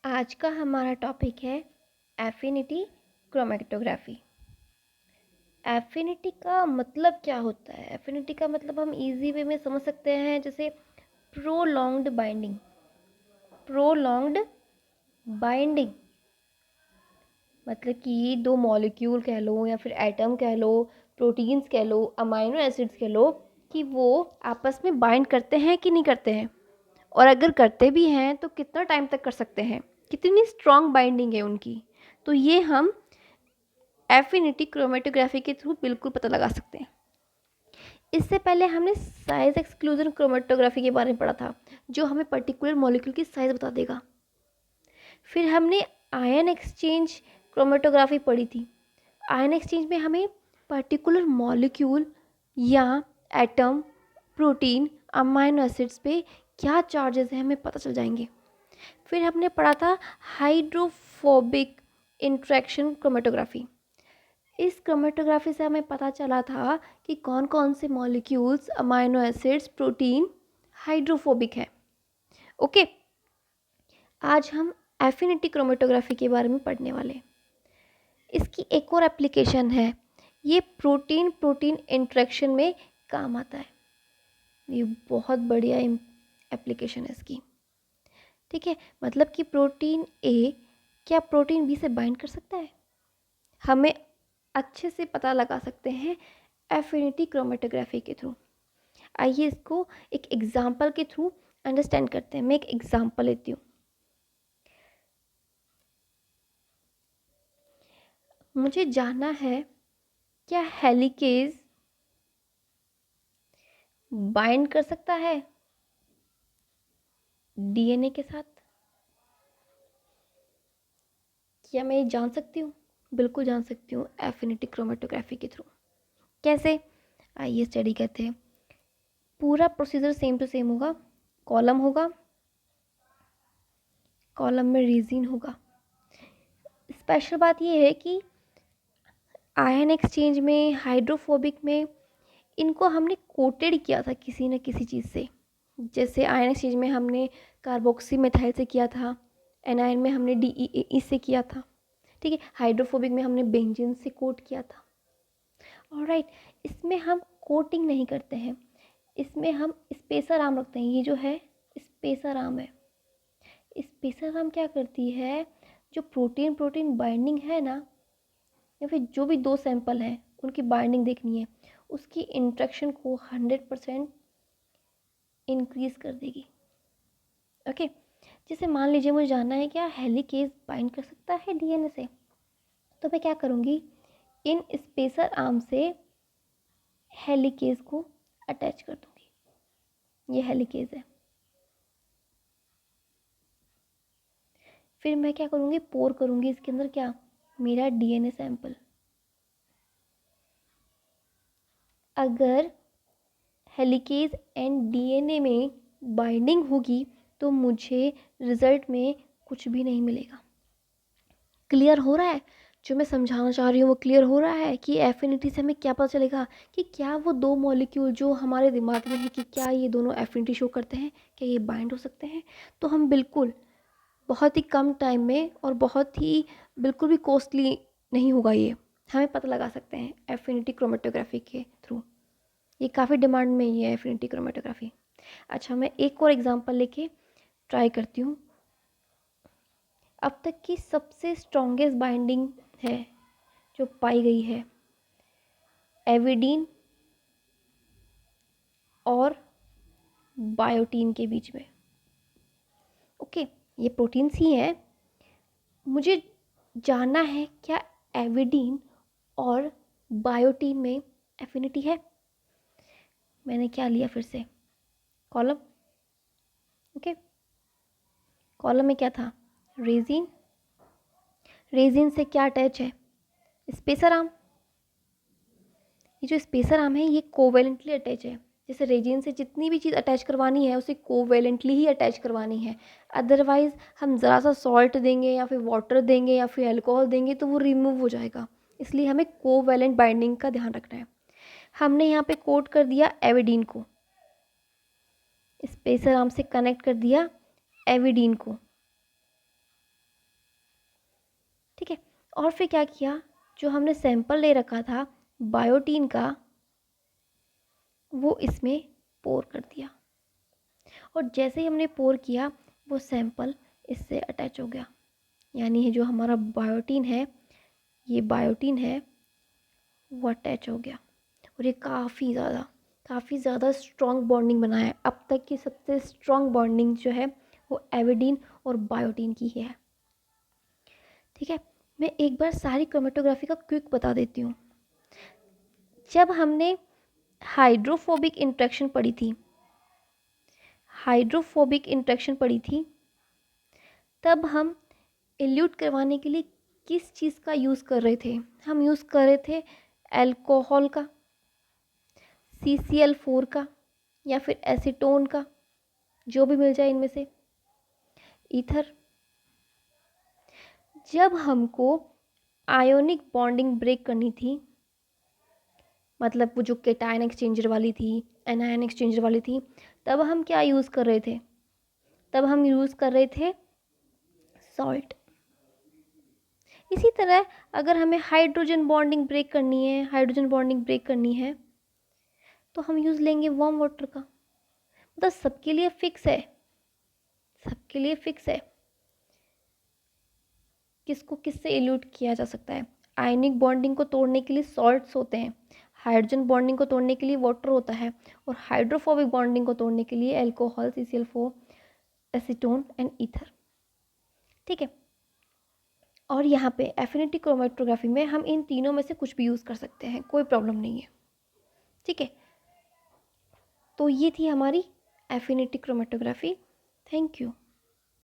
आज का हमारा टॉपिक है एफिनिटी क्रोमेटोग्राफी। एफिनिटी का मतलब क्या होता है? एफिनिटी का मतलब हम इजी वे में समझ सकते हैं, जैसे प्रोलॉन्ग्ड बाइंडिंग। प्रोलॉन्ग्ड बाइंडिंग मतलब कि दो मॉलिक्यूल कह लो या फिर एटम कह लो, प्रोटीन्स कह लो, अमाइनो एसिड्स कह लो, कि वो आपस में बाइंड करते हैं कि नहीं करते हैं, और अगर करते भी हैं तो कितना टाइम तक कर सकते हैं, कितनी स्ट्रॉन्ग बाइंडिंग है उनकी। तो ये हम एफिनिटी क्रोमेटोग्राफी के थ्रू बिल्कुल पता लगा सकते हैं। इससे पहले हमने साइज एक्सक्लूजन क्रोमेटोग्राफी के बारे में पढ़ा था, जो हमें पर्टिकुलर मॉलिक्यूल की साइज बता देगा। फिर हमने आयन एक्सचेंज क्रोमेटोग्राफी पढ़ी थी। आयन एक्सचेंज में हमें पर्टिकुलर मॉलिक्यूल या एटम, प्रोटीन, अमाइनो एसिड्स पे क्या चार्जेस हैं हमें पता चल जाएंगे। फिर हमने पढ़ा था हाइड्रोफोबिक इंट्रैक्शन क्रोमेटोग्राफी। इस क्रोमेटोग्राफी से हमें पता चला था कि कौन कौन से molecules, amino acids, protein hydrophobic है। ओके, आज हम एफिनिटी क्रोमेटोग्राफी के बारे में पढ़ने वाले हैं। इसकी एक और एप्लीकेशन है, ये प्रोटीन प्रोटीन इंटरेक्शन में काम आता है। ये बहुत बढ़िया एप्लीकेशन है इसकी। ठीक है, मतलब कि प्रोटीन ए क्या प्रोटीन बी से बाइंड कर सकता है, हमें अच्छे से पता लगा सकते हैं एफिनिटी क्रोमेटोग्राफी के थ्रू। आइए इसको एक एग्जाम्पल के थ्रू अंडरस्टैंड करते हैं। मैं एक एग्जाम्पल लेती हूँ। मुझे जानना है क्या हेलिकेज बाइंड कर सकता है डीएनए के साथ। क्या मैं ये जान सकती हूँ? बिल्कुल जान सकती हूँ, एफिनिटी क्रोमेटोग्राफी के थ्रू। कैसे? आइए स्टडी करते हैं। पूरा प्रोसीजर सेम टू सेम होगा। कॉलम होगा, कॉलम में रीजिन होगा। स्पेशल बात यह है कि आयन एक्सचेंज में, हाइड्रोफोबिक में, इनको हमने कोटेड किया था किसी न किसी चीज़ से। जैसे आयन एक्सचेंज में हमने कार्बोक्सी मेथाइल से किया था, एनायन में हमने DEAE से किया था। ठीक है, हाइड्रोफोबिक में हमने बेंजीन से कोट किया था। ऑलराइट, इसमें हम कोटिंग नहीं करते हैं, इसमें हम स्पेसर आर्म रखते हैं। ये जो है स्पेसर आर्म है। स्पेसर आर्म क्या करती है, जो प्रोटीन प्रोटीन बाइंडिंग है ना, या फिर जो भी दो सैंपल हैं उनकी बाइंडिंग देखनी है, उसकी इंट्रैक्शन को 100% इंक्रीज कर देगी। ओके, जैसे मान लीजिए मुझे जानना है क्या हेलिकेज बाइंड कर सकता है डीएनए से, तो मैं क्या करूँगी, इन स्पेसर आर्म से हेलिकेज को अटैच कर दूँगी। ये हेलिकेज है। फिर मैं क्या करूँगी, पोर करूँगी इसके अंदर क्या, मेरा डीएनए सैंपल। अगर हेलिकेज एंड डीएनए में बाइंडिंग होगी तो मुझे रिजल्ट में कुछ भी नहीं मिलेगा। क्लियर हो रहा है? जो मैं समझाना चाह रही हूँ वो क्लियर हो रहा है कि एफिनिटी से हमें क्या पता चलेगा कि क्या वो दो मॉलिक्यूल जो हमारे दिमाग में है कि क्या ये दोनों एफिनिटी शो करते हैं, क्या ये बाइंड हो सकते हैं। तो हम बिल्कुल बहुत ही कम टाइम में और बहुत ही बिल्कुल भी कॉस्टली नहीं होगा, ये हमें पता लगा सकते हैं एफिनिटी क्रोमेटोग्राफी के थ्रू। ये काफ़ी डिमांड में ही है एफिनिटी क्रोमेटोग्राफी। अच्छा, मैं एक और एग्जांपल लेके ट्राई करती हूँ। अब तक की सबसे स्ट्रॉन्गेस्ट बाइंडिंग है जो पाई गई है एविडीन और बायोटीन के बीच में। ओके, ये प्रोटीन्स ही हैं। मुझे जानना है क्या एविडीन और बायोटीन में एफिनिटी है। मैंने क्या लिया फिर से, कॉलम। ओके, कॉलम में क्या था, रेजिन। रेजिन से क्या अटैच है, स्पेसर आर्म। ये जो स्पेसर आर्म है ये कोवेलेंटली अटैच है। जैसे रेजिन से जितनी भी चीज़ अटैच करवानी है उसे कोवेलेंटली ही अटैच करवानी है। अदरवाइज़ हम ज़रा सा सॉल्ट देंगे या फिर वाटर देंगे या फिर अल्कोहल देंगे तो वो रिमूव हो जाएगा। इसलिए हमें कोवेलेंट बाइंडिंग का ध्यान रखना है। हमने यहाँ पे कोट कर दिया एविडीन को, स्पेसर आर्म से कनेक्ट कर दिया एविडीन को। और फिर क्या किया, जो हमने सैंपल ले रखा था बायोटीन का, वो इसमें पोर कर दिया। और जैसे ही हमने पोर किया, वो सैंपल इससे अटैच हो गया। यानी ये जो हमारा बायोटीन है, ये बायोटीन है, वो अटैच हो गया। और ये काफ़ी ज़्यादा स्ट्रॉन्ग बॉन्डिंग बनाया है। अब तक की सबसे स्ट्रॉन्ग बॉन्डिंग जो है वो एविडीन और बायोटीन की ही है। ठीक है, मैं एक बार सारी क्रोमेटोग्राफी का क्विक बता देती हूँ। जब हमने हाइड्रोफोबिक इंट्रैक्शन पढ़ी थी, तब हम इल्यूट करवाने के लिए किस चीज़ का यूज़ कर रहे थे? हम यूज़ कर रहे थे अल्कोहल का, CCl4 का, या फिर एसीटोन का, जो भी मिल जाए इनमें से, ईथर। जब हमको आयोनिक बॉन्डिंग ब्रेक करनी थी, मतलब वो जो केटायन एक्सचेंजर वाली थी, एनायन एक्सचेंजर वाली थी, तब हम क्या यूज़ कर रहे थे? तब हम यूज़ कर रहे थे सॉल्ट। इसी तरह अगर हमें हाइड्रोजन बॉन्डिंग ब्रेक करनी है, तो हम यूज़ लेंगे वार्म वाटर का। मतलब सबके लिए फिक्स है किसको किससे इल्यूट किया जा सकता है। आयनिक बॉन्डिंग को तोड़ने के लिए सॉल्ट्स होते हैं, हाइड्रोजन बॉन्डिंग को तोड़ने के लिए वाटर होता है, और हाइड्रोफोबिक बॉन्डिंग को तोड़ने के लिए alcohol, CCl4, acetone and ether. ठीक है, और यहाँ पे एफिनिटी क्रोमेटोग्राफी में हम इन तीनों में से कुछ भी यूज़ कर सकते हैं, कोई प्रॉब्लम नहीं है। ठीक है, तो ये थी हमारी एफिनिटी क्रोमेटोग्राफी। Thank you.